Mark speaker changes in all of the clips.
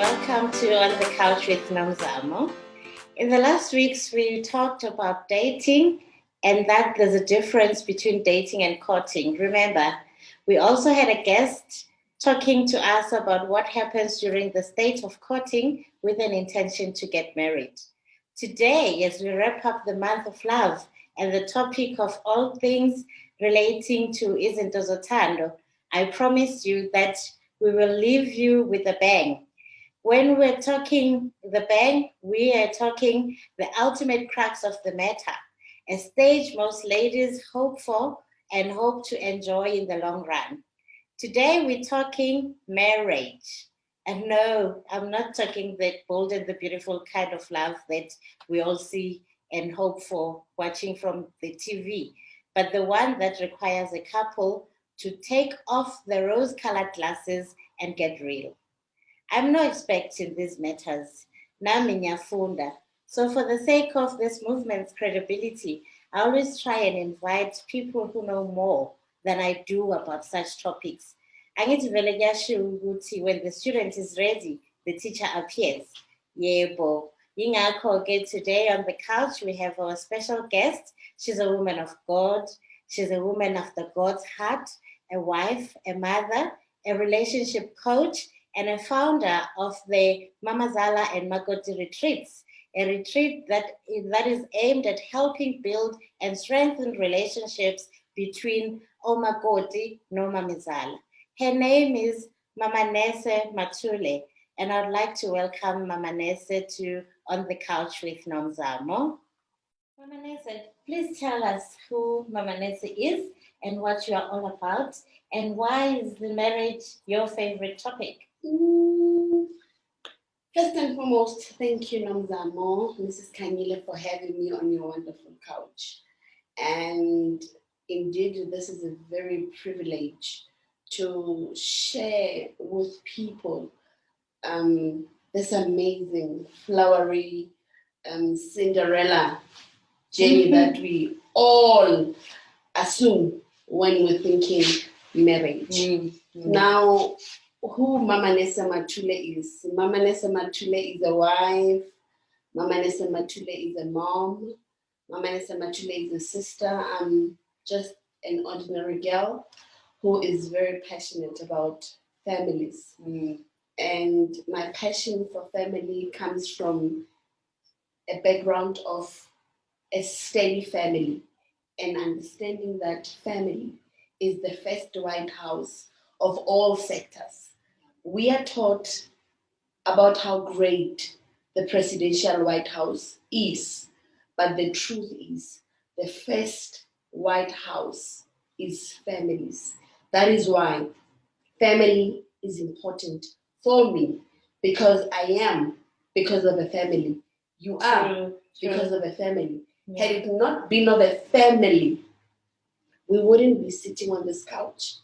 Speaker 1: welcome to On the Couch with Mamazala. In the last weeks, we talked about dating and that there's a difference between dating and courting. Remember, we also had a guest talking to us about what happens during the state of courting with an intention to get married. Today, as we wrap up the month of love and the topic of all things relating to Indulge, I promised you that we will leave you with a bang. When we're talking the bang, we are talking the ultimate crux of the matter, a stage most ladies hope for and hope to enjoy in the long run. Today we're talking marriage. And no, I'm not talking that bold and the beautiful kind of love that we all see and hope for watching from the TV, but the one that requires a couple to take off the rose colored glasses and get real. I'm not expecting these matters. Nami nyafunda. So for the sake of this movement's credibility, I always try and invite people who know more than I do about such topics. Angithi vele kuyashiwo ukuthi when the student is ready, the teacher appears. Yebo. Yingakho-ke today on the couch we have our special guest. She's a woman of God. She's a woman after God's heart, a wife, a mother, a relationship coach, and a founder of the Mamazala and Makoti retreats, a retreat that is aimed at helping build and strengthen relationships between Makoti no Mamazala. Her name is Mamanese Mathule, and I'd like to welcome Mamanese to On the Couch with Nomzamo. Mamanese, please tell us who Mamanese is and what you are all about, and why is the marriage your favorite topic?
Speaker 2: First and foremost, thank you, Namzamo, Mrs. Kanyile, for having me on your wonderful couch. And indeed, this is a very privilege to share with people this amazing, flowery Cinderella journey that we all assume when we're thinking marriage. Now, who Mamanese Mathule is. Mamanese Mathule is a wife. Mamanese Mathule is a mom. Mamanese Mathule is a sister. I'm just an ordinary girl who is very passionate about families. And my passion for family comes from a background of a steady family and understanding that family is the first White House of all sectors. We are taught about how great the presidential White House is, but the truth is the first White House is families. That is why family is important for me, because I am because of a family. You are because of a family. Yeah. Had it not been of a family, we wouldn't be sitting on this couch.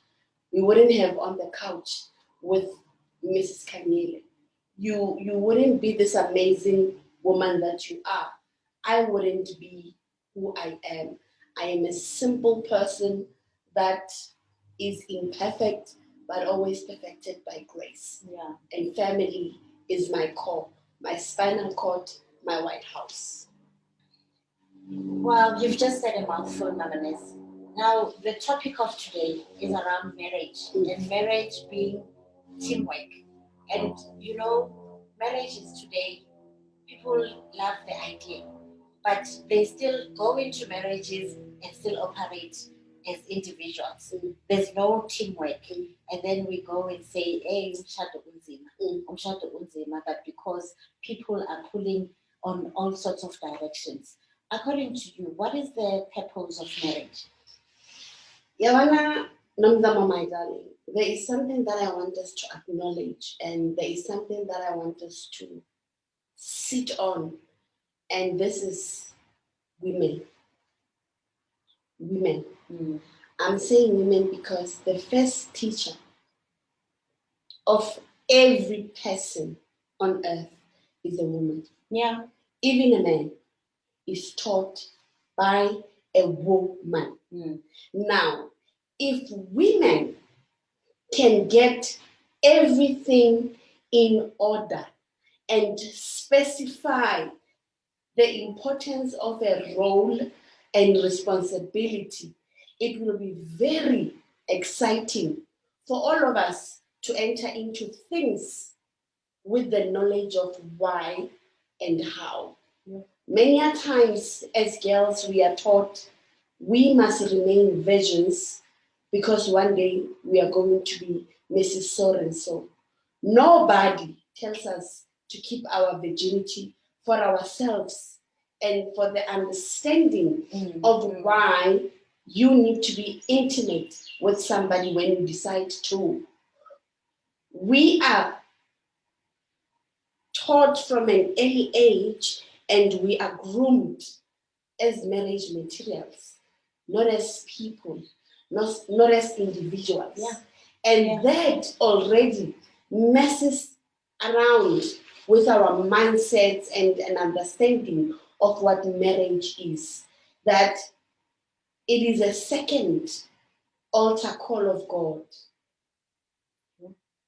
Speaker 2: We wouldn't have on the couch with Mrs. Kanyile. You wouldn't be this amazing woman that you are. I wouldn't be who I am. I am a simple person that is imperfect, but always perfected by grace.
Speaker 1: Yeah.
Speaker 2: And family is my core, my spinal cord, my White House.
Speaker 1: Well, you've just said a mouthful, Mamanese. Now, the topic of today is around marriage, and marriage being teamwork. And you know, marriage is today, people love the idea, but they still go into marriages and still operate as individuals. There's no teamwork. And then we go and say, hey, umshado unzima, but because people are pulling on all sorts of directions. According to you, what is the purpose of marriage?
Speaker 2: Yawana Namzama, my darling, there is something that I want us to acknowledge, and there is something that I want us to sit on, and this is women. Women. I'm saying women because the first teacher of every person on earth is a woman.
Speaker 1: Yeah.
Speaker 2: Even a man is taught by a woman. Now, if women can get everything in order and specify the importance of a role and responsibility, it will be very exciting for all of us to enter into things with the knowledge of why and how. Many a times as girls we are taught we must remain virgins because one day we are going to be Mrs. So and so. Nobody tells us to keep our virginity for ourselves and for the understanding of why you need to be intimate with somebody when you decide to. We are taught from an early age and we are groomed as marriage materials, not as people, not as individuals.
Speaker 1: Yeah.
Speaker 2: And that already messes around with our mindsets and an understanding of what marriage is. That it is a second altar call of God.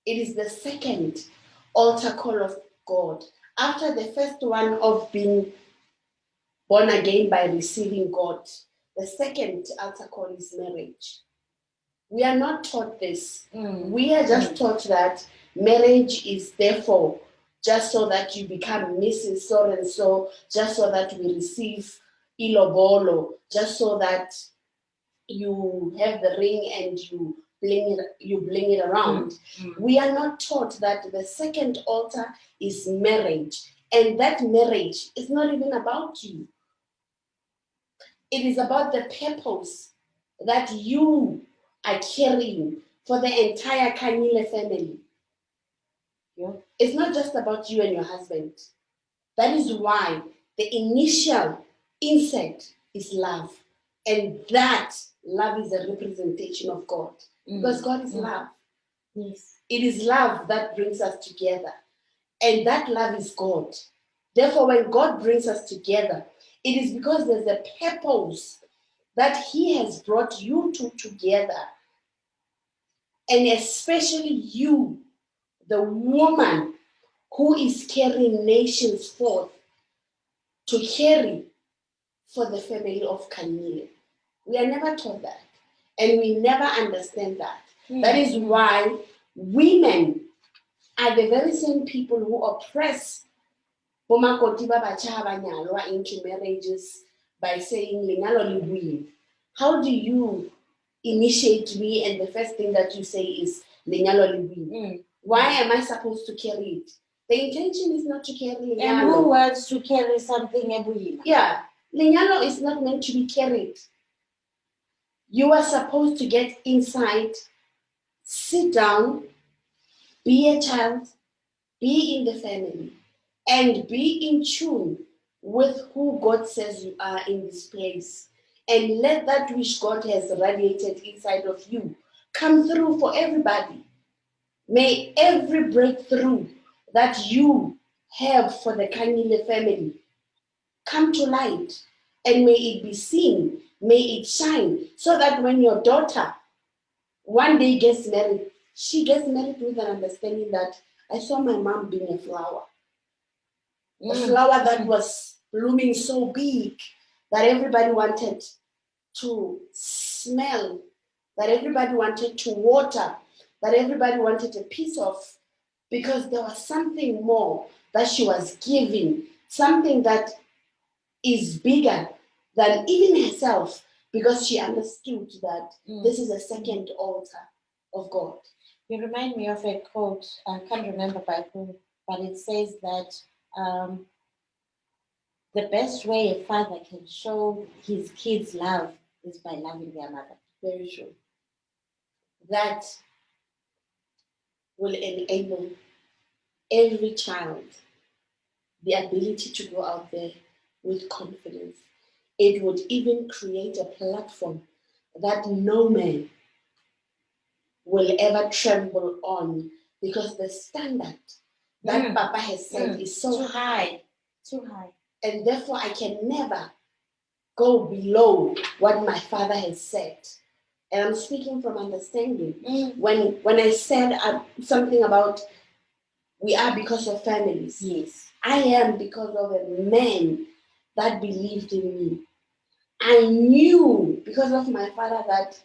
Speaker 2: It is the second altar call of God. After the first one of being born again by receiving God, the second altar call is marriage. We are not taught this. We are just taught that marriage is therefore just so that you become Mrs. So and so, just so that we receive ilobolo, just so that you have the ring and you bling it around. We are not taught that the second altar is marriage, and that marriage is not even about you. It is about the purpose that you are carrying for the entire Kanyile family.
Speaker 1: Yeah.
Speaker 2: It's not just about you and your husband. That is why the initial inset is love. And that love is a representation of God. Because God is love.
Speaker 1: Yes.
Speaker 2: It is love that brings us together. And that love is God. Therefore, when God brings us together, it is because there's a purpose that He has brought you two together. And especially you, the woman who is carrying nations forth to carry for the family of Kanyile. We are never taught that. And we never understand that. That is why women are the very same people who oppress Makoti into marriages by saying, how do you initiate me? And the first thing that you say is, why am I supposed to carry it? The intention is not to carry
Speaker 1: And who wants to carry something?
Speaker 2: Yeah, linyalo is not meant to be carried. You are supposed to get inside, sit down, be a child, be in the family, and be in tune with who God says you are in this place. And let that which God has radiated inside of you come through for everybody. May every breakthrough that you have for the Kanyile family come to light, and may it be seen, may it shine, so that when your daughter one day gets married, she gets married with an understanding that I saw my mom being a flower. A flower that was blooming so big that everybody wanted to smell, that everybody wanted to water, that everybody wanted a piece of, because there was something more that she was giving, something that is bigger than even herself, because she understood that this is a second altar of God.
Speaker 1: You remind me of a quote, I can't remember by whom, but it says that the best way a father can show his kids love is by loving their mother.
Speaker 2: Very true. That will enable every child the ability to go out there with confidence. It would even create a platform that no man will ever tremble on, because the standard that Papa has set is so
Speaker 1: too high. Too high.
Speaker 2: And therefore I can never go below what my father has said. And I'm speaking from understanding. When I said something about We are because of families.
Speaker 1: Yes.
Speaker 2: I am because of a man that believed in me. I knew because of my father that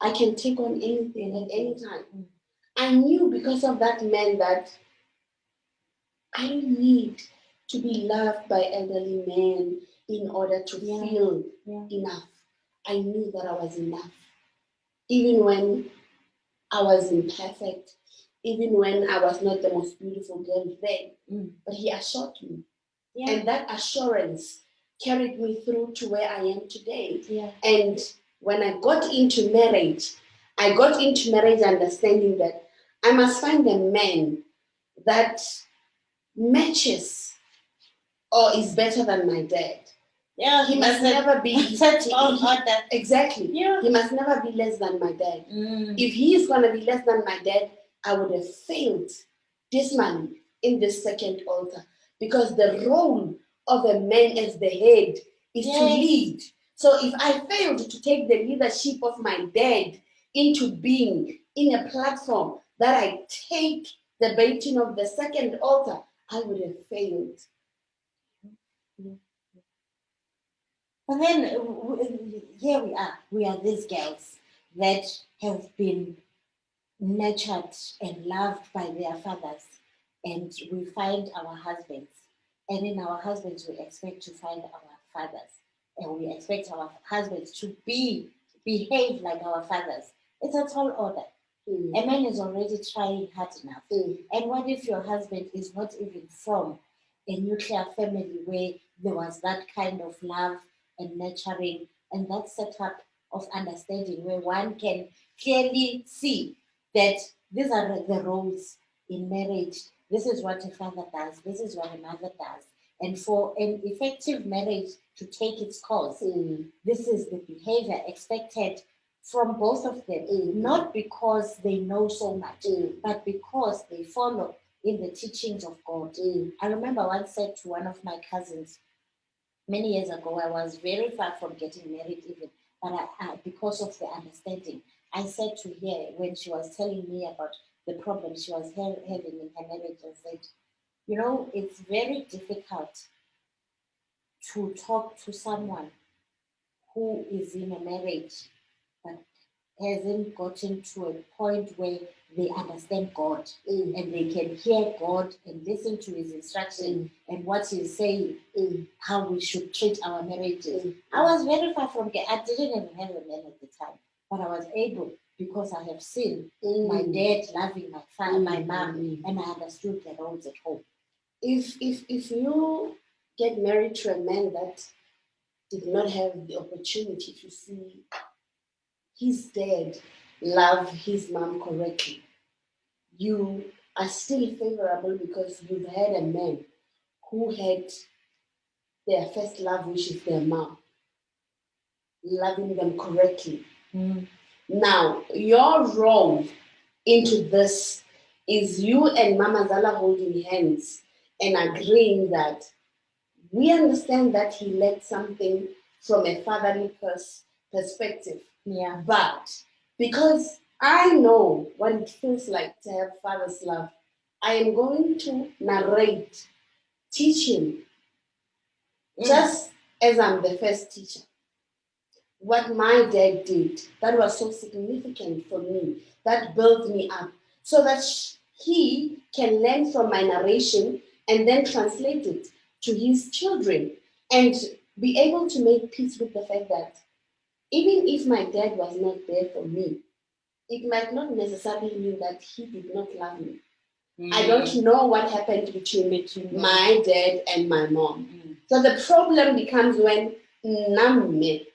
Speaker 2: I can take on anything at any time.
Speaker 1: Mm.
Speaker 2: I knew because of that man that I don't need to be loved by elderly men in order to feel enough. I knew that I was enough. Even when I was imperfect, even when I was not the most beautiful girl then, but he assured me. Yeah. And that assurance carried me through to where I am today. Yeah. And when I got into marriage understanding that I must find a man that matches or is better than my dad.
Speaker 1: Yeah,
Speaker 2: he must never be
Speaker 1: such order.
Speaker 2: Exactly.
Speaker 1: Yeah.
Speaker 2: He must never be less than my dad. If he is going to be less than my dad, I would have failed dismally in this second altar, because the role of a man as the head is to lead. So if I failed to take the leadership of my dad into being in a platform that I take the baiting of the second altar, I would have failed.
Speaker 1: But then here we are. We are these girls that have been nurtured and loved by their fathers, and we find our husbands. And in our husbands, we expect to find our fathers, and we expect our husbands to behave like our fathers. It's a tall order. A man is already trying hard enough. And what if your husband is not even from a nuclear family where there was that kind of love and nurturing and that setup of understanding where one can clearly see that these are the roles in marriage. This is what a father does. This is what a mother does. And for an effective marriage to take its course, this is the behavior expected from both of them, not because they know so much, but because they follow in the teachings of God. I remember once said to one of my cousins many years ago, I was very far from getting married even, but because of the understanding, I said to her when she was telling me about the problem she was having in her marriage, I said, you know, it's very difficult to talk to someone who is in a marriage but hasn't gotten to a point where they understand God and they can hear God and listen to his instruction and what he's saying, how we should treat our marriages. I was very far from I didn't even have a man at the time, but I was able because I have seen my dad loving my father, my mom, and I understood the roles at home.
Speaker 2: If you get married to a man that did not have the opportunity to see his dad love his mom correctly, you are still favorable because you've had a man who had their first love, which is their mom, loving them correctly. Now, your role into this is you and Mamazala holding hands and agreeing that we understand that he led something from a fatherly perspective.
Speaker 1: Yeah.
Speaker 2: But because I know what it feels like to have father's love, I am going to narrate, teach him, just as I'm the first teacher, what my dad did that was so significant for me, that built me up, so that he can learn from my narration and then translate it to his children and be able to make peace with the fact that even if my dad was not there for me, it might not necessarily mean that he did not love me. I don't know what happened between my dad and my mom. So the problem becomes when Namme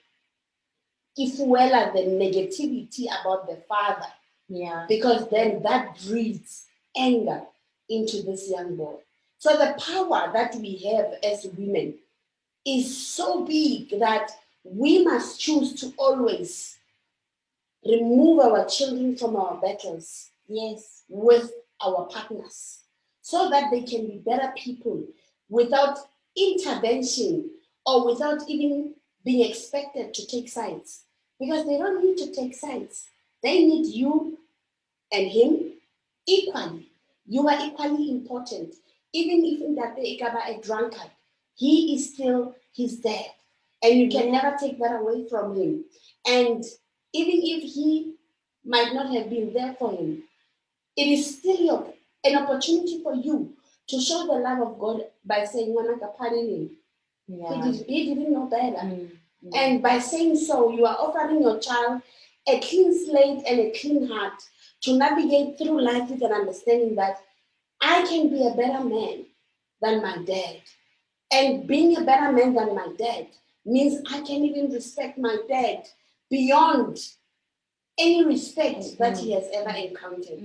Speaker 2: ifuela the negativity about the father.
Speaker 1: Yeah.
Speaker 2: Because then that breeds anger into this young boy. So the power that we have as women is so big that we must choose to always remove our children from our battles.
Speaker 1: Yes.
Speaker 2: With our partners, so that they can be better people without intervention or without even being expected to take sides. Because they don't need to take sides. They need you and him equally. You are equally important. Even if Ndate Ikaba a drunkard, he is still his dad. And you can never take that away from him. And even if he might not have been there for him, it is still an opportunity for you to show the love of God by saying, he didn't know better. And by saying so, you are offering your child a clean slate and a clean heart to navigate through life with an understanding that I can be a better man than my dad. And being a better man than my dad means I can even respect my dad beyond any respect that he has ever encountered.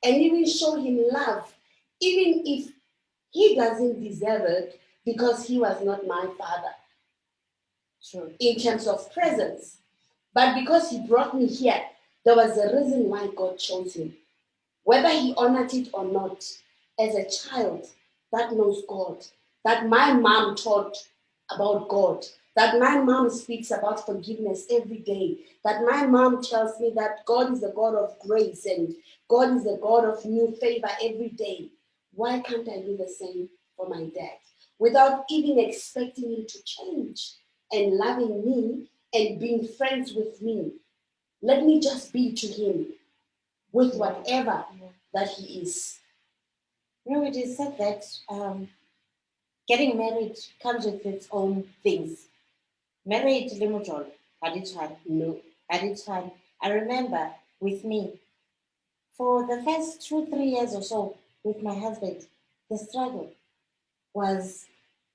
Speaker 2: And even show him love, even if he doesn't deserve it because he was not my father. True. In terms of presence. But because he brought me here, there was a reason why God chose him. Whether he honored it or not, as a child that knows God, that my mom taught about God, that my mom speaks about forgiveness every day, that my mom tells me that God is a God of grace and God is a God of new favor every day. Why can't I do the same for my dad? Without even expecting him to change and loving me and being friends with me. Let me just be to him with whatever that he is.
Speaker 1: It is said that getting married comes with its own things. Married limujol, haditwan.
Speaker 2: No.
Speaker 1: Haditwan. I remember with me, for the first 2-3 years or so with my husband, the struggle was,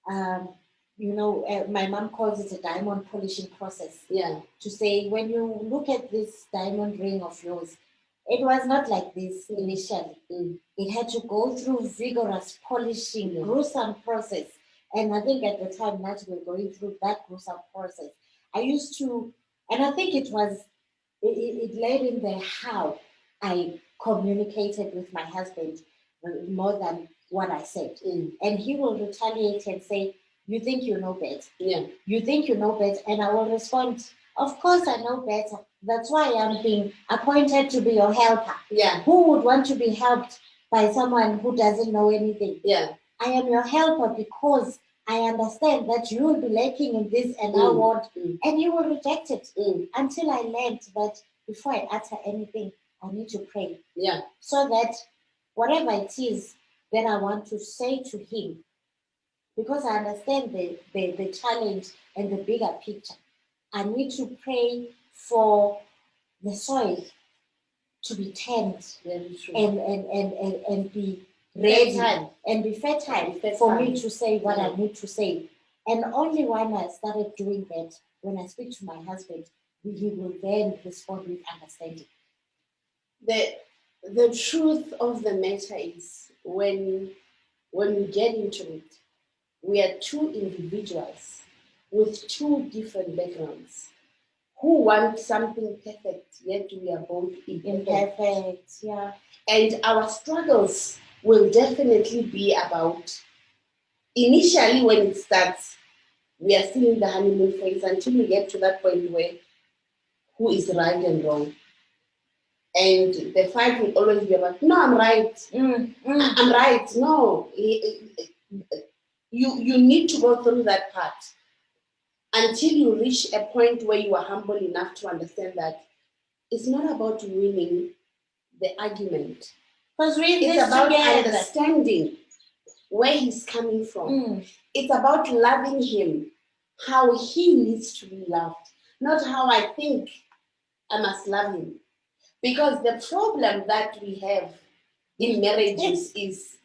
Speaker 1: my mom calls it a diamond polishing process.
Speaker 2: Yeah.
Speaker 1: To say, when you look at this diamond ring of yours, it was not like this initially. It had to go through vigorous polishing, gruesome process. And I think at the time that we were going through that gruesome process, I used to, and I think it led in the how I communicated with my husband more than what I said. And he will retaliate and say, you think you know better.
Speaker 2: Yeah.
Speaker 1: You think you know better. And I will respond, of course I know better. That's why I'm being appointed to be your helper.
Speaker 2: Yeah.
Speaker 1: Who would want to be helped by someone who doesn't know anything?
Speaker 2: Yeah.
Speaker 1: I am your helper because I understand that you will be lacking in this and I want, and you will reject it until I learned that before I utter anything, I need to pray.
Speaker 2: Yeah.
Speaker 1: So that whatever it is that I want to say to him, because I understand the challenge and the bigger picture, I need to pray for the soil to be turned and be ready and be fertile for me to say what I need to say. And only when I started doing that, when I speak to my husband, he will then respond with understanding.
Speaker 2: The truth of the matter is when we get into it, we are two individuals with two different backgrounds who want something perfect, yet we are both imperfect.
Speaker 1: Yeah.
Speaker 2: And our struggles will definitely be about, initially when it starts, we are still in the honeymoon phase until we get to that point where who is right and wrong. And the fight will always be about, no, I'm right. I'm right. No. You need to go through that part until you reach a point where you are humble enough to understand that it's not about winning the argument.
Speaker 1: Because
Speaker 2: it's about understanding where he's coming from. It's about loving him how he needs to be loved, not how I think I must love him. Because the problem that we have in marriages is,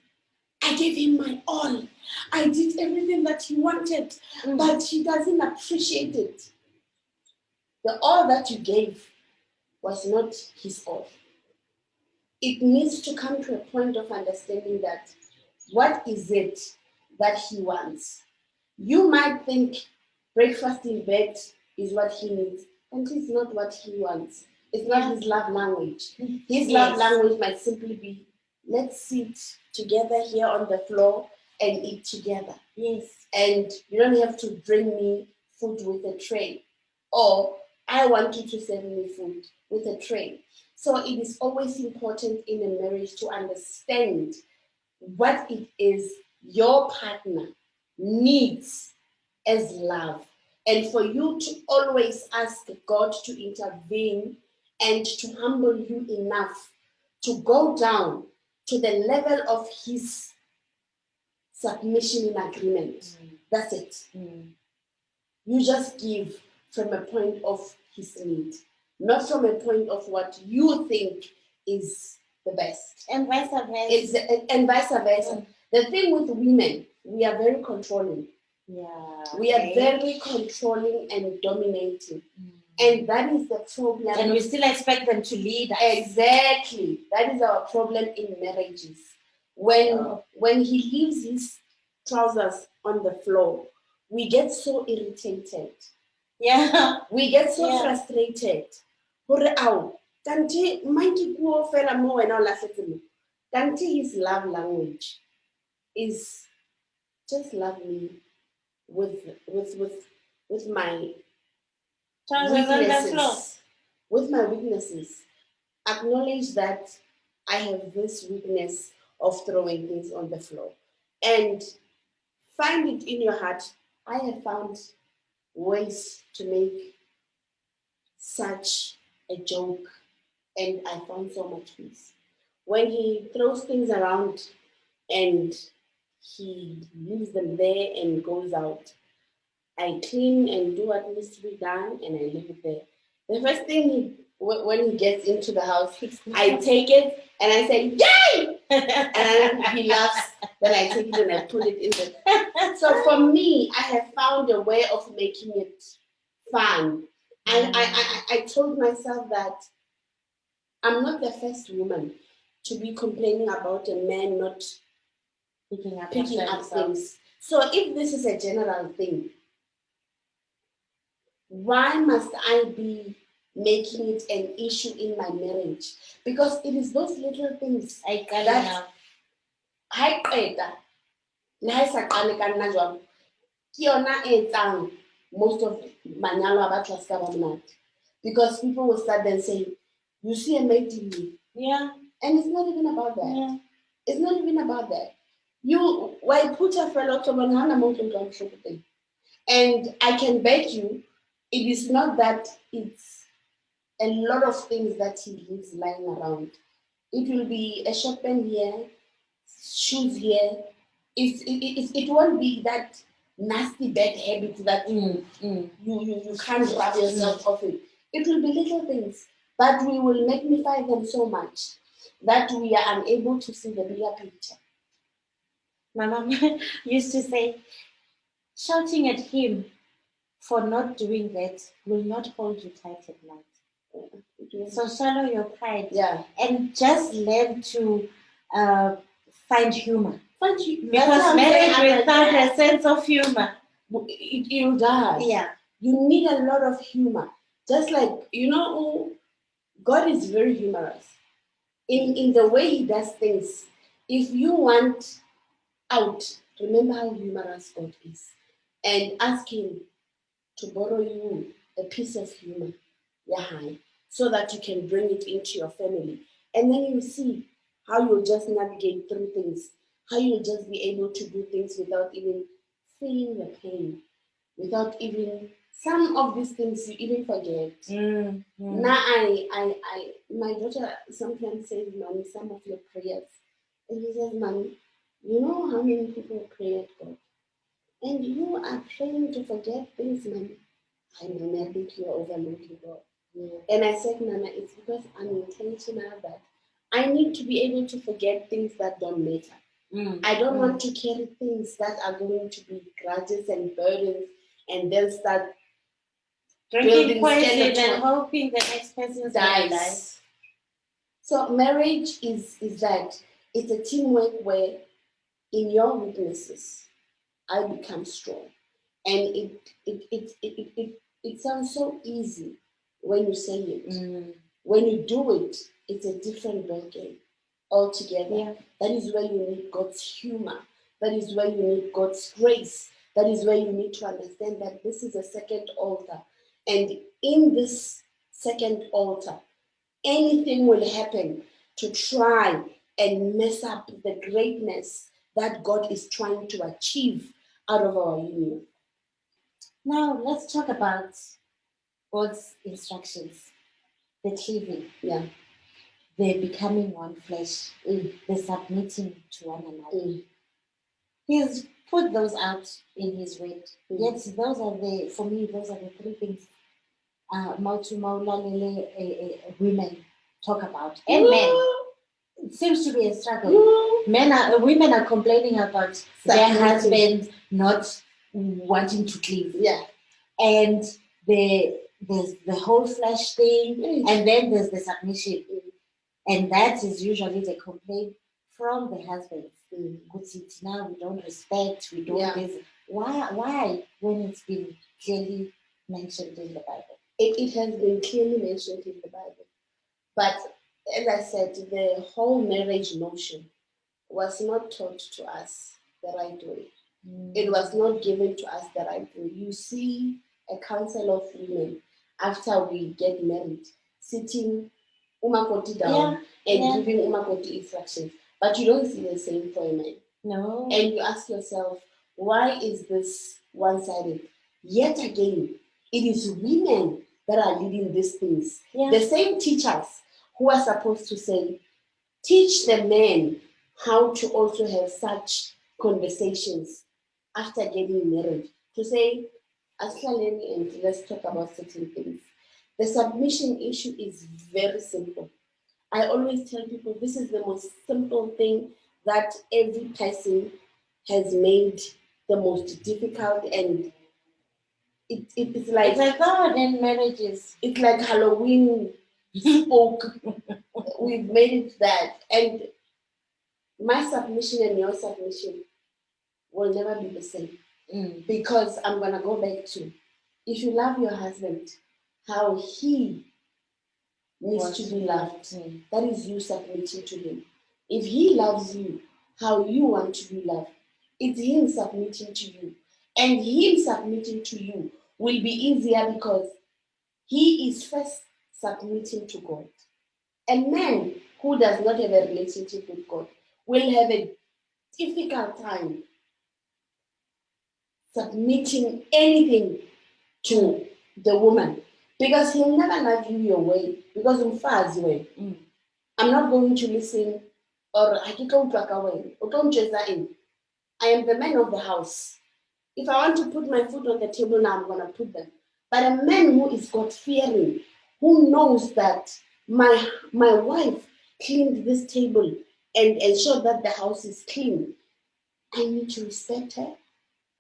Speaker 2: I gave him my all. I did everything that he wanted, but he doesn't appreciate it. The all that you gave was not his all. It needs to come to a point of understanding that what is it that he wants? You might think breakfast in bed is what he needs, and it's not what he wants. It's not his love language. His love language might simply be, let's sit together here on the floor and eat together.
Speaker 1: Yes.
Speaker 2: And you don't have to bring me food with a tray. Or I want you to serve me food with a tray. So it is always important in a marriage to understand what it is your partner needs as love, and for you to always ask God to intervene and to humble you enough to go down to the level of his submission in agreement. That's it. You just give from a point of his need, not from a point of what you think is the best.
Speaker 1: And vice versa.
Speaker 2: And vice versa. The thing with women, we are very controlling.
Speaker 1: Yeah.
Speaker 2: We are very controlling and dominating. And that is the problem.
Speaker 1: And we still expect them to lead us.
Speaker 2: Exactly. That is our problem in marriages. When he leaves his trousers on the floor, we get so irritated.
Speaker 1: Yeah.
Speaker 2: We get so frustrated. Hore ow, kanti manki kuo fela mo wena o lahletse mo. Kanti his love language is just love me with my weaknesses. With my weaknesses. Acknowledge that I have this weakness of throwing things on the floor. And find it in your heart. I have found ways to make such a joke, and I found so much peace. When he throws things around and he leaves them there and goes out, I clean and do what needs to be done, and I leave it there. The first thing when he gets into the house, I take it and I say, "Yay!" And he laughs. Then I take it and I put it in the. So for me, I have found a way of making it fun. And I told myself that I'm not the first woman to be complaining about a man not picking up things. So if this is a general thing, why must I be making it an issue in my marriage? Because it is those little things that I qeta le ha e sa qale ka nna jwalo ke yona e etsang most of manyalo a batho a ska ba monate, because people will start then saying, you see a mate in me.
Speaker 1: Yeah.
Speaker 2: And it's not even about that. Yeah. It's not even about that. You why put a fellow to thing. And I can bet you it is not that it's a lot of things that he leaves lying around. It will be a short pen here, shoes here. It won't be that nasty bad habit that you can't rub yourself off it. It will be little things, but we will magnify them so much that we are unable to see the bigger picture.
Speaker 1: My mom used to say, shouting at him for not doing that will not hold you tight at night. So swallow your pride, and just learn to find humor. Because marriage without a sense of humor,
Speaker 2: it does.
Speaker 1: Yeah,
Speaker 2: you need a lot of humor. Just like God is very humorous in the way He does things. If you want out, remember how humorous God is, and ask Him to borrow you a piece of humor, so that you can bring it into your family. And then you see how you'll just navigate through things, how you'll just be able to do things without even feeling the pain, without even some of these things you even forget. Now my daughter sometimes says, "Mommy, some of your prayers," and he says, "Mommy, you know how many people pray at God, and you are praying to forget things, Mommy." I think you're overlooking God. And I said, Nana, it's because I'm intentional that I need to be able to forget things that don't matter. I don't want to carry things that are going to be grudges and burdens and then start
Speaker 1: drinking poison and hoping the next person dies.
Speaker 2: So marriage is that it's a teamwork where in your weaknesses I become strong. And it sounds so easy when you say it. When you do it, it's a different ballgame altogether. Yeah. That is where you need God's humor. That is where you need God's grace. That is where you need to understand that this is a second altar. And in this second altar, anything will happen to try and mess up the greatness that God is trying to achieve out of our union.
Speaker 1: Now let's talk about God's instructions. The cleaving.
Speaker 2: Yeah.
Speaker 1: They're becoming one flesh. They're submitting to one another. He's put those out in his word. Yet those are for me, those are the three things women talk about. And men. It seems to be a struggle. Women are complaining about their husbands not wanting to cleave.
Speaker 2: Yeah.
Speaker 1: And there's the whole flesh thing, and then there's the submission. And that is usually the complaint from the husbands. Because now we don't respect, we don't this. Why? When it's been clearly mentioned in the Bible.
Speaker 2: It has been clearly mentioned in the Bible. But as I said, the whole marriage notion was not taught to us the right way. It was not given to us the right way. You see a council of women after we get married sitting Makoti down and giving Makoti instructions. But you don't see the same for a man.
Speaker 1: No.
Speaker 2: And you ask yourself, why is this one-sided? Yet again, it is women that are leading these things.
Speaker 1: Yeah.
Speaker 2: The same teachers who are supposed to say, teach the men how to also have such conversations after getting married. To say, Aslaleni, and let's talk about certain things. The submission issue is very simple. I always tell people this is the most simple thing that every person has made the most difficult, and it's like
Speaker 1: God in marriages.
Speaker 2: It's like Halloween spoke. We've made it that, and my submission and your submission will never be the same. Because I'm gonna go back to, if you love your husband, how he needs to be loved. That is you submitting to him. If he loves you, how you want to be loved, it's him submitting to you. And him submitting to you will be easier because he is first submitting to God. A man who does not have a relationship with God will have a difficult time submitting anything to the woman, because he'll never love you your way, because umfazi way. I'm not going to listen, or I am the man of the house. If I want to put my food on the table now, I'm going to put them. But a man who is God fearing, who knows that my wife cleaned this table and ensured that the house is clean, I need to respect her,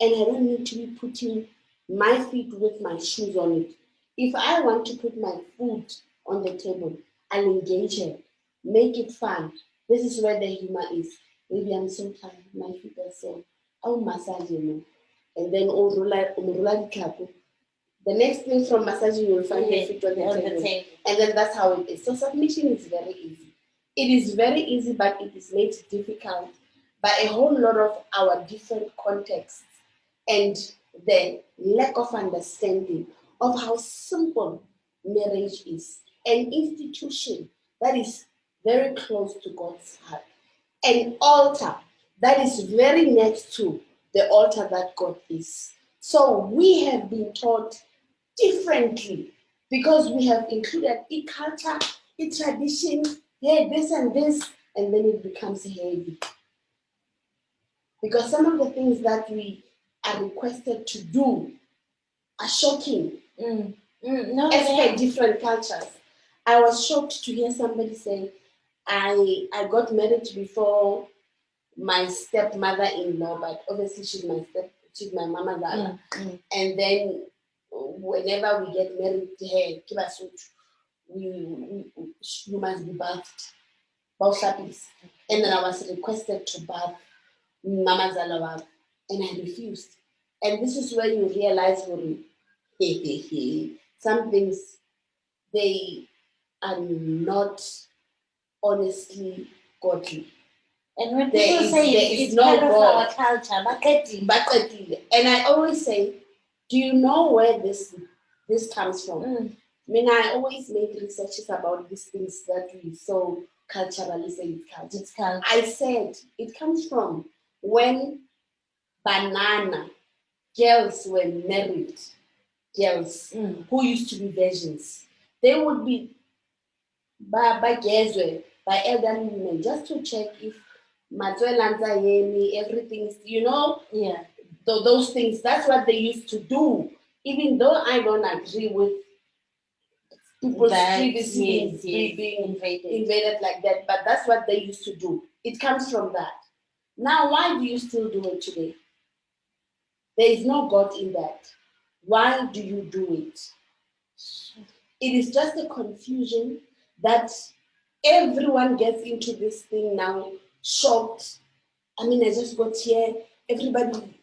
Speaker 2: and I don't need to be putting my feet with my shoes on it. If I want to put my food on the table, I'll engage her, make it fun. This is where the humor is. Maybe I'm so tired, my feet are sore. I'll massage you, and then the next thing from massaging, you'll find your feet on the table. And then that's how it is. So submission is very easy. It is very easy, but it is made difficult by a whole lot of our different contexts and the lack of understanding of how simple marriage is. An institution that is very close to God's heart. An altar that is very next to the altar that God is. So we have been taught differently because we have included culture, tradition, this and this, and then it becomes heavy. Because some of the things that we are requested to do are shocking as per different cultures. I was shocked to hear somebody say, I got married before my stepmother-in-law, but obviously she's my Mamazala. And then whenever we get married to her, you must be bathed. And then I was requested to bath Mamazala, and I refused. And this is where you realize some things, they are not honestly godly.
Speaker 1: And when people say it's no part of our culture,
Speaker 2: and I always say, do you know where this comes from? I mean, I always make researches about these things that we so culturally say it's culture.
Speaker 1: It's culture.
Speaker 2: I said it comes from when banana girls were married, girls who used to be virgins. They would be by Gezwe, by elderly women, just to check if Mathule everything,
Speaker 1: Yeah.
Speaker 2: those things. That's what they used to do. Even though I don't agree with people's privacy being invaded like that, but that's what they used to do. It comes from that. Now, why do you still do it today? There is no God in that. Why do you do it? It is just a confusion that everyone gets into this thing now, shocked. I mean, I just got here, everybody,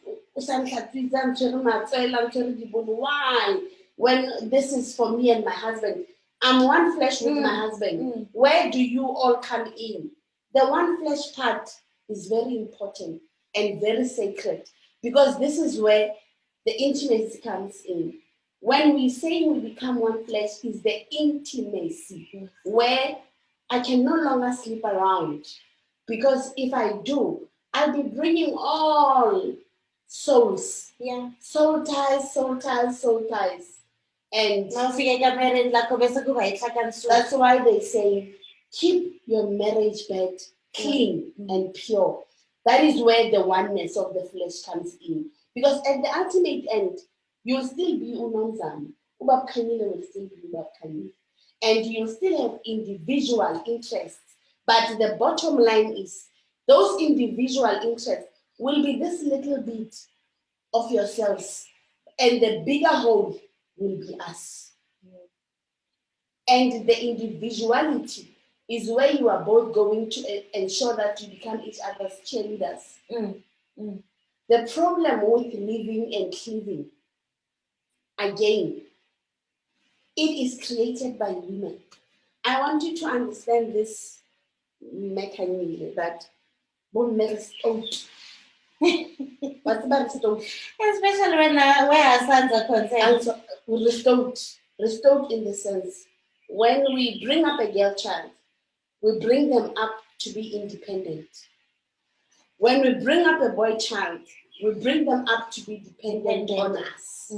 Speaker 2: why? When this is for me and my husband, I'm one flesh with my husband. Where do you all come in? The one flesh part is very important and very sacred because this is where the intimacy comes in. When we say we become one flesh, is the intimacy where I can no longer sleep around. Because if I do, I'll be bringing all souls.
Speaker 1: Yeah.
Speaker 2: Soul ties, soul ties, soul ties. And that's why they say, keep your marriage bed clean and pure. That is where the oneness of the flesh comes in. Because at the ultimate end, you'll still be unomzana. Ubab Kanyile will still be Ubab Kanyile. And you'll still have individual interests. But the bottom line is, those individual interests will be this little bit of yourselves. And the bigger whole will be us. And the individuality is where you are both going to ensure that you become each other's cheerleaders. The problem with living and cleaving, again, it is created by women. I want you to understand this mechanism that women out. What's about stone?
Speaker 1: Especially when where our sons are concerned.
Speaker 2: Restored in the sense, when we bring up a girl child, we bring them up to be independent. When we bring up a boy child, we bring them up to be dependent on us.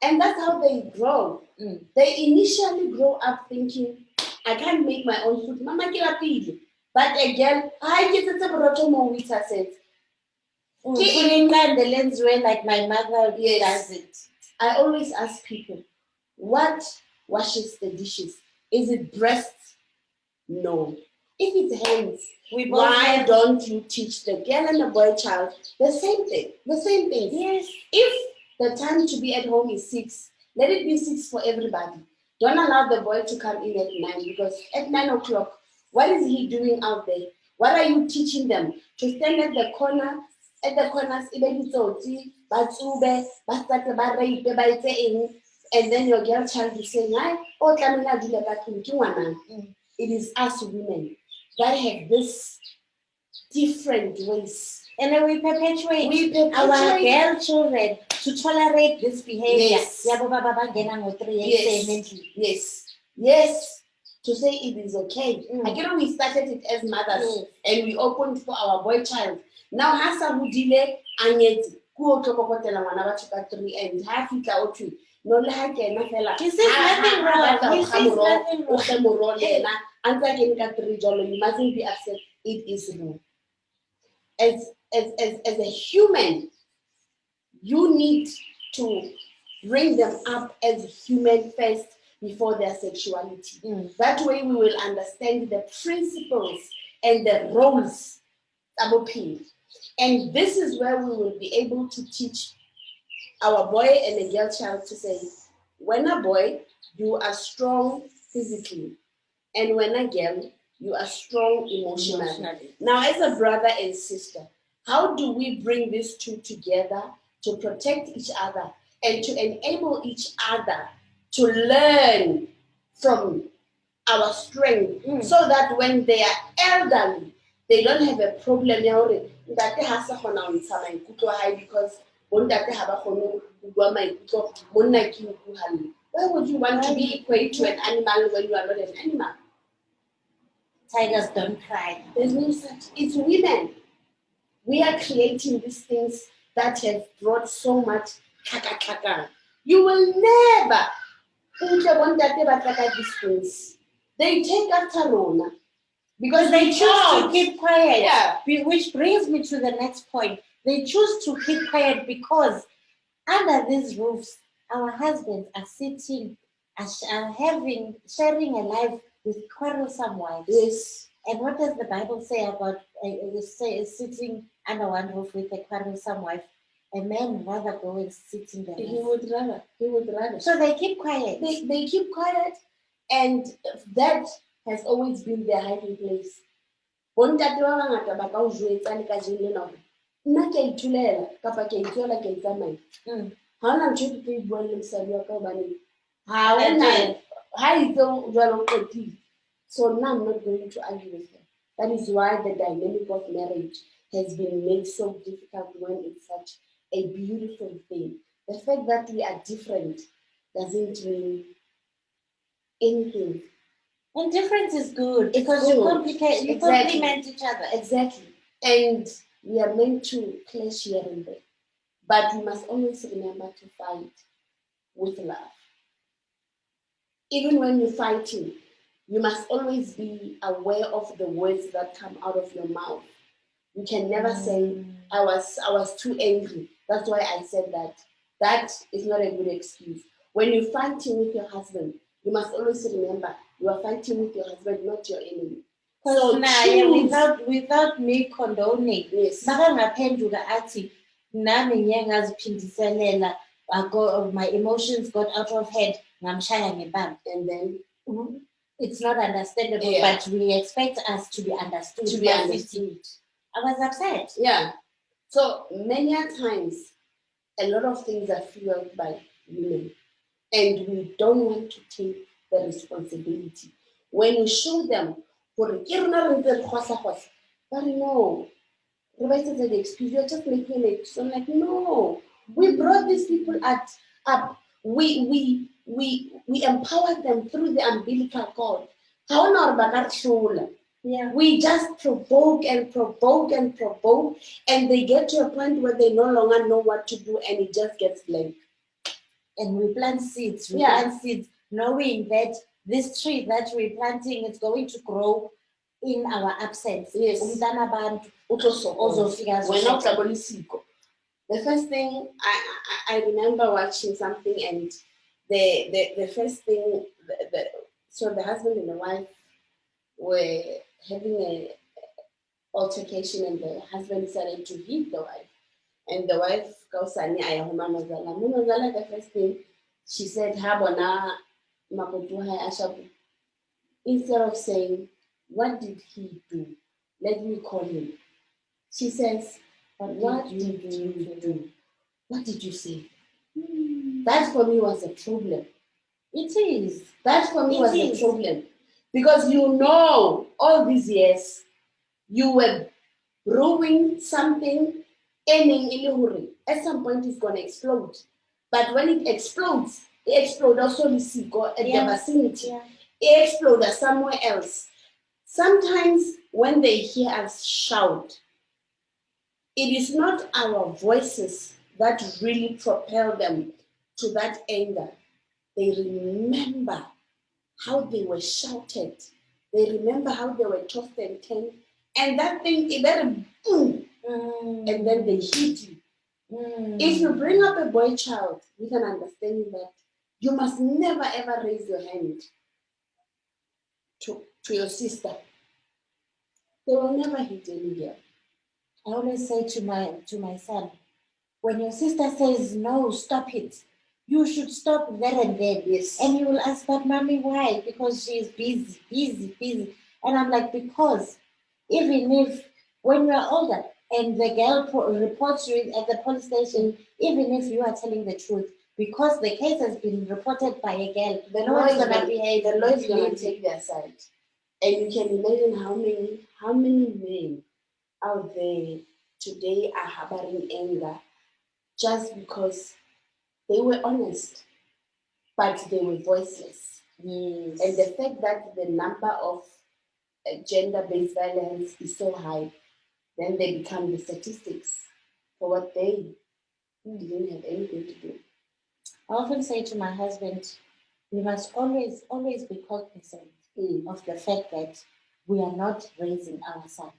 Speaker 2: And that's how they grow. They initially grow up thinking, I can't make my own food. Mama kila. But a girl, I get a brotomo with her said.
Speaker 1: The lens way like my mother does it.
Speaker 2: I always ask people, what washes the dishes? Is it breasts? No. If it's hands, why don't you teach the girl and the boy child the same thing? The same thing.
Speaker 1: Yes.
Speaker 2: If the time to be at home is 6, let it be 6 for everybody. Don't allow the boy to come in at 9 because at 9 o'clock, what is he doing out there? What are you teaching them? To stand at the corner, at the corners, and then your girl child is saying, it is us women that have this different ways.
Speaker 1: And then we perpetuate our girl children to tolerate this behavior.
Speaker 2: Yes. To say it is okay. Again, we started it as mothers and we opened for our boy child. Now, Hasa Mudile Anyeti, Kuo Tokotela Manava 3 and Hafika Otri. No like
Speaker 1: he says nothing wrong. He says nothing wrong.
Speaker 2: You mustn't be upset. It is wrong. As a human, you need to bring them up as human first before their sexuality. That way we will understand the principles and the roles about people. And this is where we will be able to teach our boy and a girl child to say, when a boy, you are strong physically. And when a girl, you are strong emotionally. Now, as a brother and sister, how do we bring these two together to protect each other and to enable each other to learn from our strength so that when they are elderly, they don't have a problem because why would you want to be equate to an animal when you are not an animal?
Speaker 1: Tigers don't cry.
Speaker 2: There's no such. It's women. We are creating these things that have brought so much kaka. You will never these things. They take after Rona.
Speaker 1: Because they choose to keep quiet.
Speaker 2: Yeah.
Speaker 1: Which brings me to the next point. They choose to keep quiet because under these roofs, our husbands are sitting, are sharing a life with quarrelsome wives.
Speaker 2: Yes.
Speaker 1: And what does the Bible say about sitting under one roof with a quarrelsome wife? A man rather go and sit in the roof.
Speaker 2: He would rather.
Speaker 1: So they keep quiet.
Speaker 2: They keep quiet, and that has always been their hiding place. Bontate ba bangata ba ka o jwetsa le ka jeng lena hore nna ke a ithulela kapa ke a ithuela ke a itsamaya. Ha hona ntho e ke tlo e buang le mosadi wa ka hobane ha hona ha itse jwale o qetile. So now I'm not going to argue with her. That is why the dynamic of marriage has been made so difficult when it's such a beautiful thing. The fact that we are different doesn't mean anything.
Speaker 1: And difference is good because you complement each other.
Speaker 2: Exactly. And we are meant to clash here and there. But we must always remember to fight with love. Even when you're fighting, you must always be aware of the words that come out of your mouth. You can never say, I was too angry. That's why I said that. That is not a good excuse. When you're fighting with your husband, you must always remember you are fighting with your husband, not your enemy.
Speaker 1: So without me condoning,
Speaker 2: yes.
Speaker 1: My emotions got out of hand, and then it's not understandable, but we expect us to be understood. I was upset.
Speaker 2: Yeah. So many times, a lot of things are fueled by women, and we don't want to take the responsibility. When you show them, but no, provided the excuse, you're just making an excuse. I'm like, no, we brought these people up. We empowered them through the umbilical cord.
Speaker 1: Yeah.
Speaker 2: We just provoke and provoke and provoke, and they get to a point where they no longer know what to do, and it just gets blank.
Speaker 1: And we plant seeds. Plant seeds, knowing that this tree that we're planting is going to grow in our absence.
Speaker 2: Yes.
Speaker 1: The
Speaker 2: first thing I remember watching something, and the first thing, so the husband and the wife were having an altercation, and the husband decided to hit the wife. And the wife goes, Mamazala, the first thing she said, instead of saying, what did he do? Let me call him. She says, what did you do? What did you say? That for me was a problem.
Speaker 1: It is.
Speaker 2: That for me was a problem. Because all these years, you were brewing something, at some point it's going to explode. But when it explodes also at the vicinity. Yeah. It explodes somewhere else. Sometimes when they hear us shout, it is not our voices that really propel them to that anger. They remember how they were shouted. They remember how they were tossed and turned. And that thing, it better boom. And then they hit you. If you bring up a boy child with an understanding that you must never ever raise your hand to your sister, they will never hit any girl.
Speaker 1: I always say to my son, when your sister says no, stop it. You should stop there and then.
Speaker 2: Yes.
Speaker 1: And you will ask, but mommy, why? Because she is busy. And I'm like, because even if when you are older and the girl reports you at the police station, even if you are telling the truth, because the case has been reported by a girl,
Speaker 2: the law is going to behave. The law is going to take their side. And you can imagine how many men out there today are harboring anger just because they were honest, but they were voiceless.
Speaker 1: Yes.
Speaker 2: And the fact that the number of gender-based violence is so high, then they become the statistics for what they didn't have anything to do.
Speaker 1: I often say to my husband, we must always be cognizant of the fact that we are not raising our son.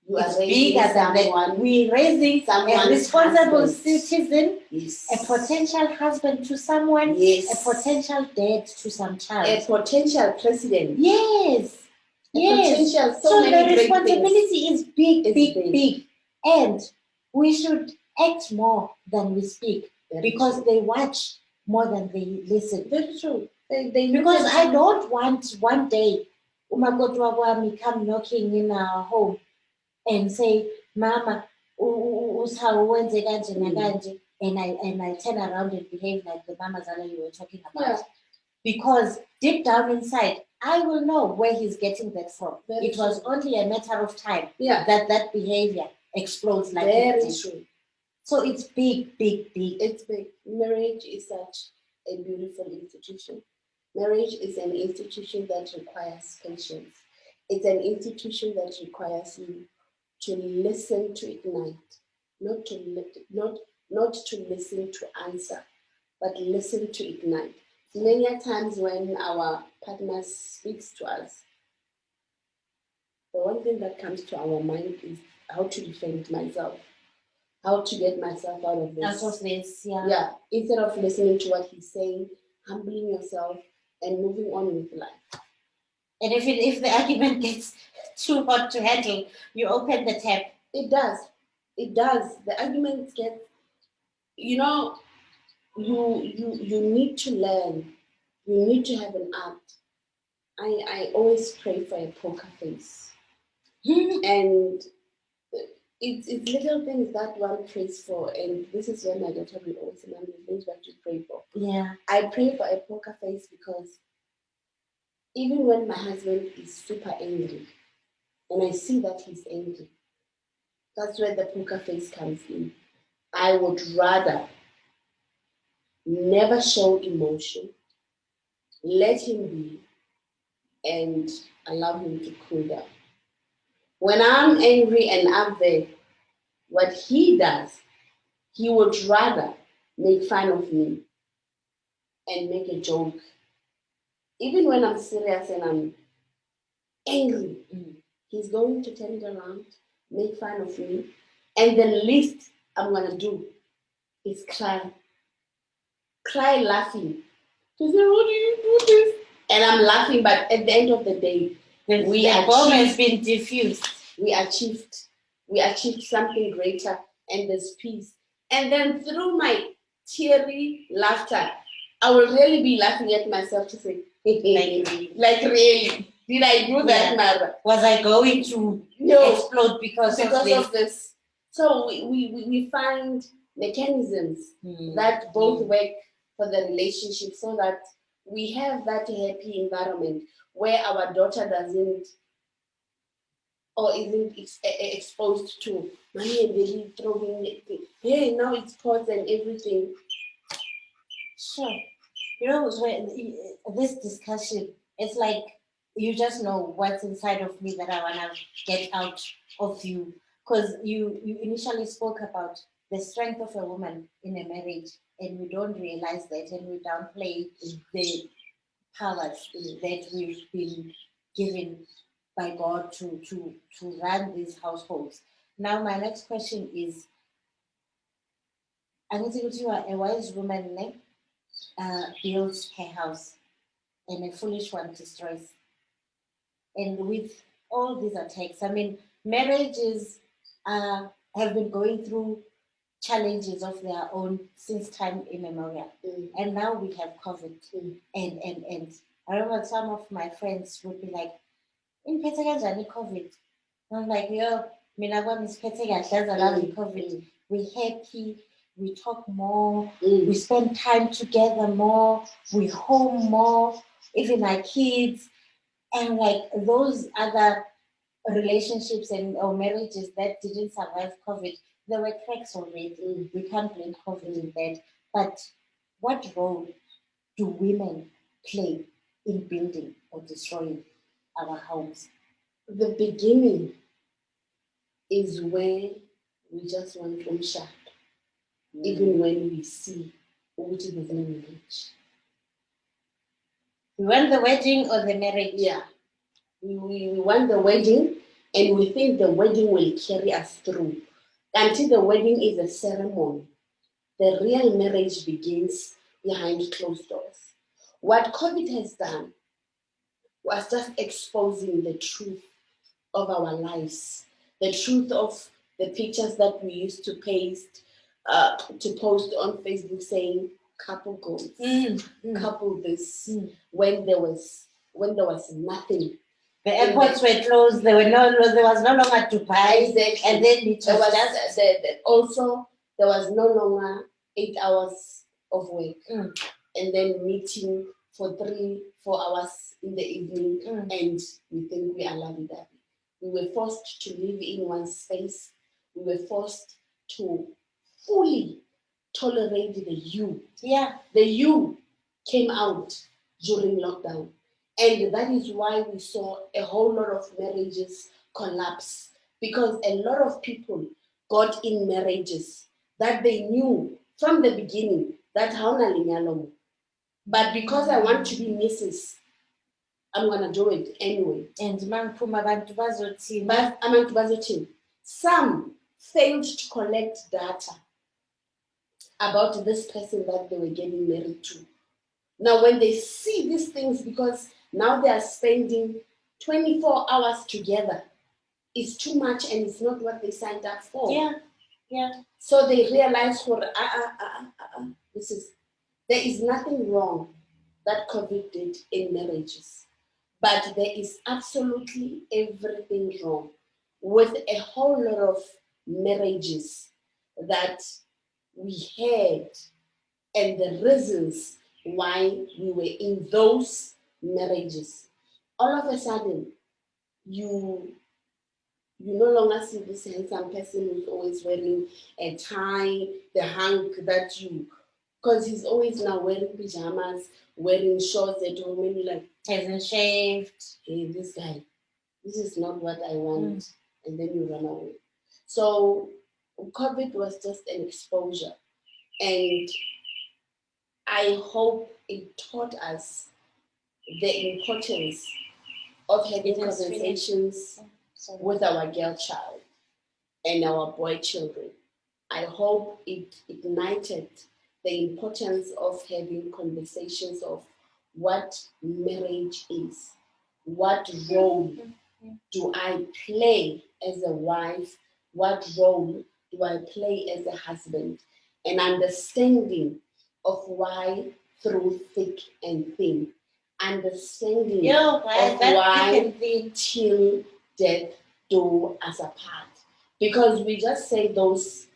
Speaker 2: You
Speaker 1: It's
Speaker 2: are raising
Speaker 1: bigger than that.
Speaker 2: someone.
Speaker 1: We're raising a
Speaker 2: Someone's
Speaker 1: responsible
Speaker 2: husband.
Speaker 1: citizen,
Speaker 2: Yes.
Speaker 1: a potential husband to someone,
Speaker 2: Yes.
Speaker 1: a potential dad to some child.
Speaker 2: A potential president.
Speaker 1: Yes.
Speaker 2: Potential,
Speaker 1: so
Speaker 2: many
Speaker 1: the
Speaker 2: great
Speaker 1: responsibility
Speaker 2: things.
Speaker 1: is big,
Speaker 2: It's
Speaker 1: big. And we should act more than we speak.
Speaker 2: Very
Speaker 1: because
Speaker 2: true.
Speaker 1: they watch more than they listen.
Speaker 2: Very true. They
Speaker 1: because I don't want one day umakoti wami come knocking in our home and say, Mama, usawenze kanje nakanje, and I turn around and behave like the Mamazala you were talking about.
Speaker 2: Yeah.
Speaker 1: Because deep down inside, I will know where he's getting that from.
Speaker 2: Very
Speaker 1: it was
Speaker 2: true.
Speaker 1: only a matter of time
Speaker 2: that
Speaker 1: behavior explodes like
Speaker 2: Very
Speaker 1: it did.
Speaker 2: true.
Speaker 1: So it's big.
Speaker 2: It's big. Marriage is such a beautiful institution. Marriage is an institution that requires patience. It's an institution that requires you to listen to ignite, not to listen to answer, but listen to ignite. Many times when our partner speaks to us, the one thing that comes to our mind is how to defend myself, how to get myself out of this. Yeah. Instead of listening to what he's saying, humbling yourself and moving on with life.
Speaker 1: And if the argument gets too hot to handle, you open the tap.
Speaker 2: It does. The argument gets, you need to learn. You need to have an art. I always pray for a poker face. And it's little things that one prays for, and this is where my daughter will always remind me things what to pray for.
Speaker 1: Yeah.
Speaker 2: I pray for a poker face because even when my husband is super angry, and I see that he's angry, that's where the poker face comes in. I would rather never show emotion, let him be, and allow him to cool down. When I'm angry and I'm there, what he does, he would rather make fun of me and make a joke. Even when I'm serious and I'm angry, he's going to turn it around, make fun of me, and the least I'm going to do is cry. Cry laughing. To say, how do you do this? And I'm laughing, but at the end of the day,
Speaker 1: the bomb has been diffused.
Speaker 2: We achieved something greater, and there's peace. And then through my teary laughter, I will really be laughing at myself to say, like really, did I do that, Mara?
Speaker 1: Was I going to explode because of
Speaker 2: this? So we find mechanisms that both work for the relationship, so that we have that happy environment where our daughter doesn't or isn't exposed to money and baby throwing it. Hey, now it's pots and everything.
Speaker 1: Sure. This discussion, it's like you just know what's inside of me that I want to get out of you. Because you initially spoke about the strength of a woman in a marriage, and we don't realize that, and we downplay the powers that we've been given by God to run these households. Now, my next question is, I think you are a wise woman, builds her house, and a foolish one destroys. And with all these attacks, I mean, marriages have been going through challenges of their own since time immemorial. And now we have COVID. And I remember some of my friends would be like, in COVID. I'm like, yo, COVID. We're happy, we talk more, we spend time together more, we home more, even our kids. And like those other relationships or marriages that didn't survive COVID, there were cracks already. We can't blame COVID in that. But what role do women play in building or destroying? our homes?
Speaker 2: The beginning is where we just want to sharp, even when we see which is the marriage.
Speaker 1: We want the wedding or the marriage?
Speaker 2: Yeah. We want the wedding, and we think the wedding will carry us through. Until the wedding is a ceremony, the real marriage begins behind closed doors. What COVID has done was just exposing the truth of our lives, the truth of the pictures that we used to post on Facebook saying couple goals, couple this, when there was nothing.
Speaker 1: The airports were closed. There was no longer to buy.
Speaker 2: Exactly.
Speaker 1: And then it
Speaker 2: There
Speaker 1: was
Speaker 2: was
Speaker 1: just
Speaker 2: also there was no longer 8 hours of work, and then meeting for 3-4 hours in the evening, and we think we are lovey-dovey. We were forced to live in one space. We were forced to fully tolerate the you.
Speaker 1: Yeah.
Speaker 2: The you came out during lockdown. And that is why we saw a whole lot of marriages collapse. Because a lot of people got in marriages that they knew from the beginning that hauna linyalomo. But because I want to be Mrs., I'm gonna do it anyway.
Speaker 1: And
Speaker 2: But abantu bazothini? Some failed to collect data about this person that they were getting married to. Now, when they see these things, because now they are spending 24 hours together, it's too much and it's not what they signed up for.
Speaker 1: Yeah.
Speaker 2: So they realize, there is nothing wrong that COVID did in marriages, but there is absolutely everything wrong with a whole lot of marriages that we had and the reasons why we were in those marriages. All of a sudden, you no longer see this handsome person who's always wearing a tie, the hunk that you, because he's always now wearing pajamas, wearing shorts at home, and you're like,
Speaker 1: hasn't shaved.
Speaker 2: hey, this guy, this is not what I want. And then you run away. So COVID was just an exposure. And I hope it taught us the importance of having conversations with our girl child and our boy children. I hope it ignited the importance of having conversations of what marriage is, what role do I play as a wife, what role do I play as a husband, and understanding of why through thick and thin, understanding of why till death do us apart. Because we just say those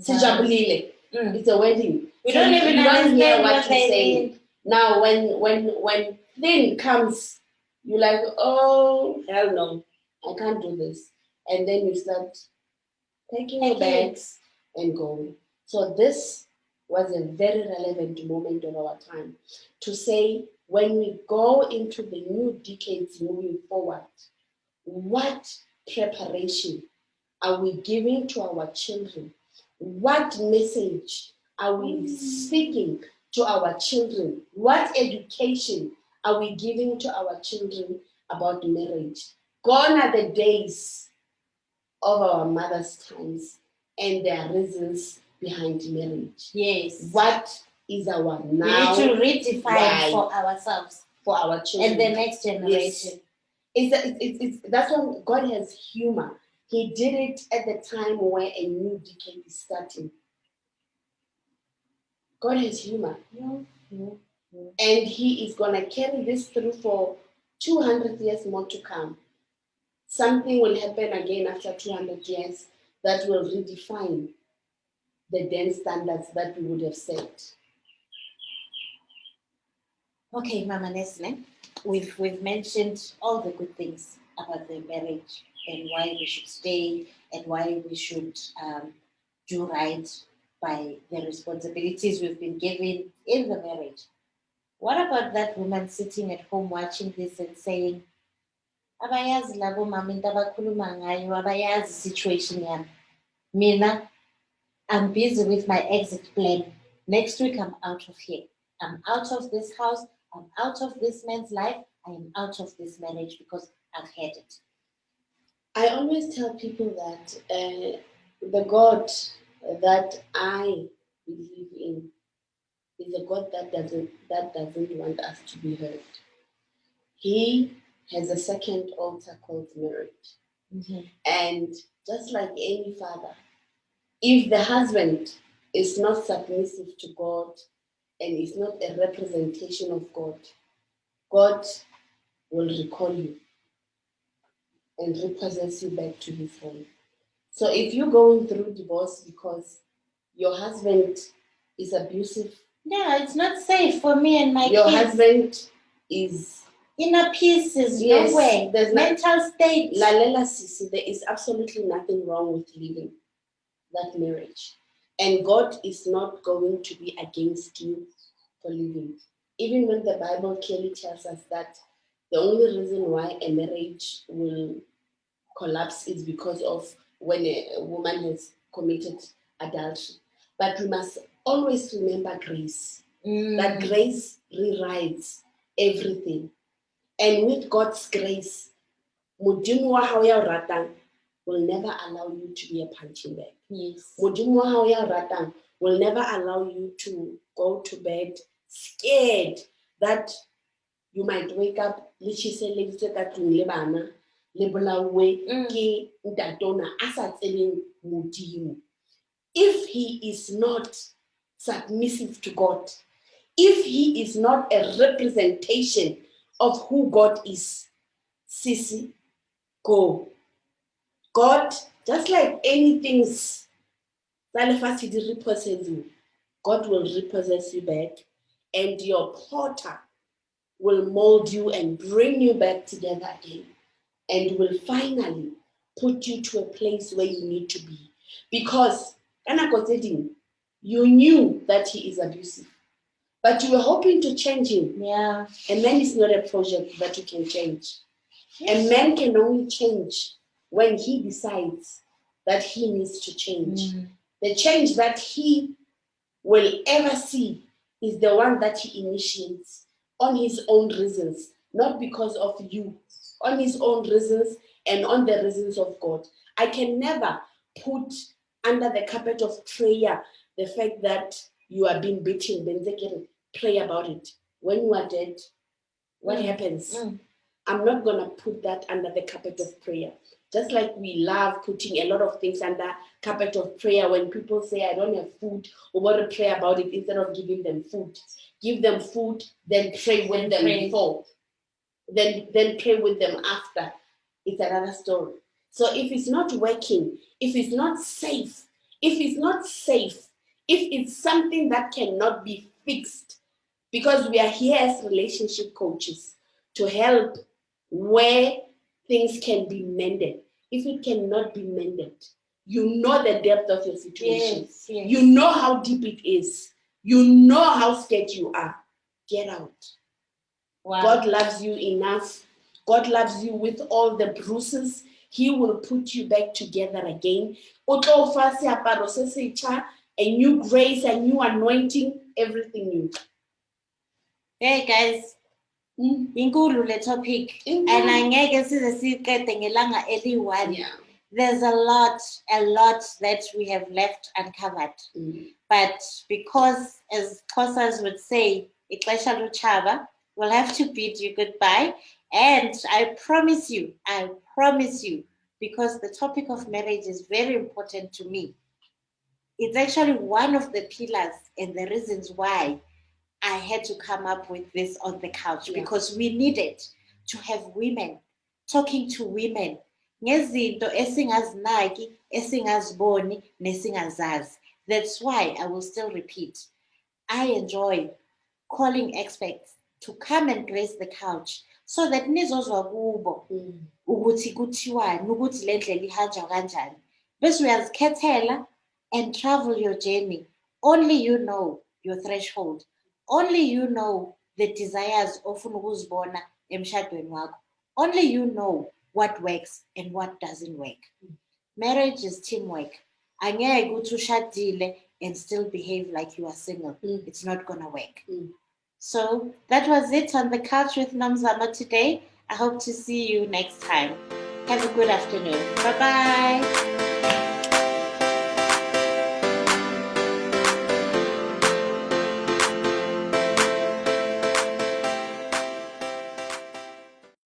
Speaker 2: sijabulile. It's a wedding.
Speaker 1: We don't even understand what they mean.
Speaker 2: Now when thin comes, you're like, oh hell no, I can't do this. And then you start taking your bags and going. So this was a very relevant moment of our time to say, when we go into the new decades moving forward, what preparation are we giving to our children? What message are we speaking to our children? What education are we giving to our children about marriage? Gone are the days of our mothers' times and their reasons behind marriage.
Speaker 1: Yes.
Speaker 2: What is our now?
Speaker 1: We need to redefine for ourselves,
Speaker 2: for our children,
Speaker 1: and the next generation.
Speaker 2: Yes. That's when God has humor. He did it at the time where a new decade is starting. God has humor. And He is going to carry this through for 200 years more to come. Something will happen again after 200 years that will redefine the then standards that we would have set.
Speaker 1: Okay, Mamanese, we've mentioned all the good things about the marriage and why we should stay and why we should do right by the responsibilities we've been given in the marriage. What about that woman sitting at home watching this and saying, abayazi labo mama into abakhuluma ngayo, abayazi situation yami. Mina, I'm busy with my exit plan. Next week, I'm out of here. I'm out of this house. I'm out of this man's life. I am out of this marriage because I've had it.
Speaker 2: I always tell people that the God that I believe in is a God that doesn't want us to be hurt. He has a second altar called marriage.
Speaker 1: Mm-hmm.
Speaker 2: And just like any father, if the husband is not submissive to God and is not a representation of God, God will recall you and repossess you back to his home. So if you're going through divorce because your husband is abusive,
Speaker 1: Yeah, it's not safe for me and my
Speaker 2: your
Speaker 1: kids.
Speaker 2: husband is
Speaker 1: Inner peace is
Speaker 2: yes,
Speaker 1: no way.
Speaker 2: there's
Speaker 1: Mental state.
Speaker 2: Lalela Sisi, there is absolutely nothing wrong with leaving that marriage. And God is not going to be against you for leaving. Even when the Bible clearly tells us that the only reason why a marriage will collapse is because of when a woman has committed adultery. But we must always remember grace. That grace rewrites everything. And with God's grace, Modimo wa hao ya o ratang will never allow you to be a punching bag.
Speaker 1: Yes.
Speaker 2: Modimo wa hao ya o ratang will never allow you to go to bed scared that you might wake up le tjheselleditswe ka tlung le bana le bolauwe ke ntatona a sa tsebeng Modimo. If he is not submissive to God, if he is not a representation of who God is, Sisi, go. God, just like anything, God will repossess you back, and your potter will mold you and bring you back together again, and will finally put you to a place where you need to be. Because you knew that he is abusive, but you were hoping to change him.
Speaker 1: Yeah.
Speaker 2: A man is not a project that you can change. A man can only change when he decides that he needs to change. The change that he will ever see is the one that he initiates on his own reasons, not because of you, on his own reasons and on the reasons of God. I can never put under the carpet of prayer the fact that you are being beaten. Then they can pray about it. When you are dead, what happens? I'm not going to put that under the carpet of prayer. Just like we love putting a lot of things under carpet of prayer when people say, I don't have food, or want to pray about it instead of giving them food. Give them food, then pray with them before. Then pray with them after. It's another story. So if it's not working, if it's not safe, if it's something that cannot be fixed, because we are here as relationship coaches to help where things can be mended. If it cannot be mended, you know the depth of your situation.
Speaker 1: Yes, yes.
Speaker 2: You know how deep it is. You know how scared you are. Get out. Wow. God loves you enough. God loves you with all the bruises. He will put you back together again. A new grace, a new anointing, everything new.
Speaker 1: Hey guys, inkulu le topic and angeke size siqede ngelanga eli-1.
Speaker 2: Yeah.
Speaker 1: There's a lot that we have left uncovered. But because, as Kosas would say, ixesha luchaba, we'll have to bid you goodbye. And I promise you, because the topic of marriage is very important to me. It's actually one of the pillars and the reasons why I had to come up with this on the couch, because we needed to have women talking to women ngezinto esingazinaki, esingaziboni, nesingazazi. That's why I will still repeat. I enjoy calling experts to come and grace the couch so that nizozwa kubo ukuthi kuthiwani, ukuthi le ndlela ihanjwa kanjani. Bese uyazikhethela and travel your journey. Only you know your threshold. Only you know the desires ofuna ukuzibona emshadweni wakho. Only you know what works and what doesn't work. Marriage is teamwork. Angeke uthi ushadile and still behave like you are single. It's not gonna work. So that was it on the couch with Namzama today. I hope to see you next time. Have a good afternoon. Bye bye.